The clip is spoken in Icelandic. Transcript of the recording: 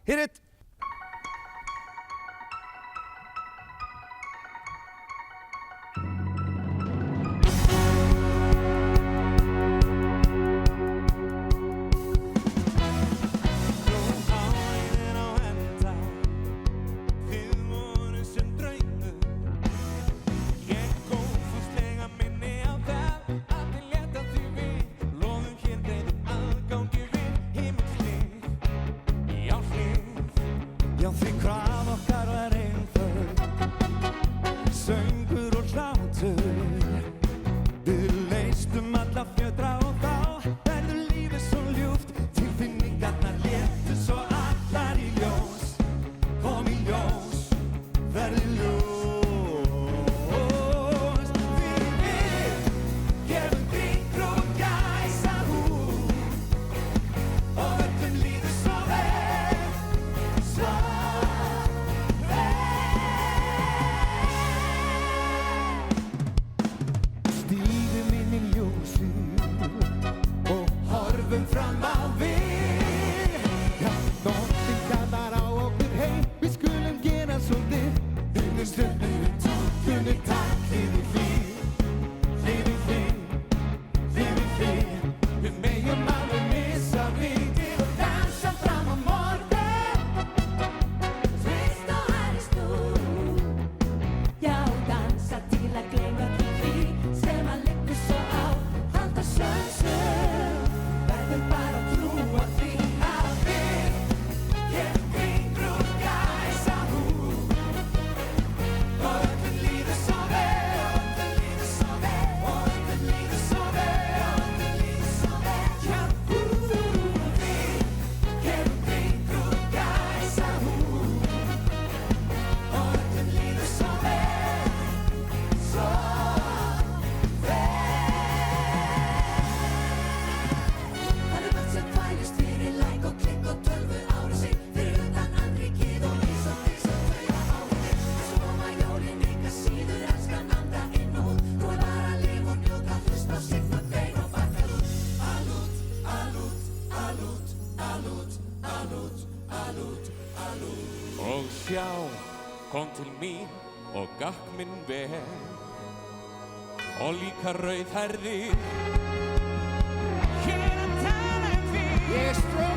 Hit it! Já, því hvað okkar var einföld, söngur og hlátur. Við leystum alla fjötra og þá verður lífið svo ljúft. Tilfinningarnar léttu svo allar í ljós. Kom í ljós, verður ljós. Því við gefum drykk og gæsahúð og öllum líður svo vel, svo stígum inn í ljósið og horfum fram á við. Já, nóttin kallar á okkur, hey, við skulum gera svolítið. Unnum stundum, unnum takk, hlið í hlið, hlið í hlið, hlið í hlið. Við megum alveg missa vitið og dansa fram á morgun. Tvist og hærist nú, já, dansa til að gleyma því sem að liggur svo á handa sjönsum. Verðum bara að trúa því að við gefum drykk og gæsahúð og öllum líður svo vel, öllum líður svo vel, og öllum líður svo vel, öllum líður svo vel. Já, við gefum drykk og gæsahúð og öllum líður svo vel, svo vel. Það er margt sem þvælist fyrir like og klikk og tölvu ári sig. Fyrir utan andríkið og eins og þau á ári. Svo koma jólin enga síður, elskan anda inn og út. Nú er bara að lifa og njóta, hlusta á Sigmund Freyr og Bakkalút. Alút, alút, alút, alút, alút, alút, alút. Og sjá, kom til mín og gakk minn vel og líka rauðhærðir. Hér að tala þig. Ég er ströð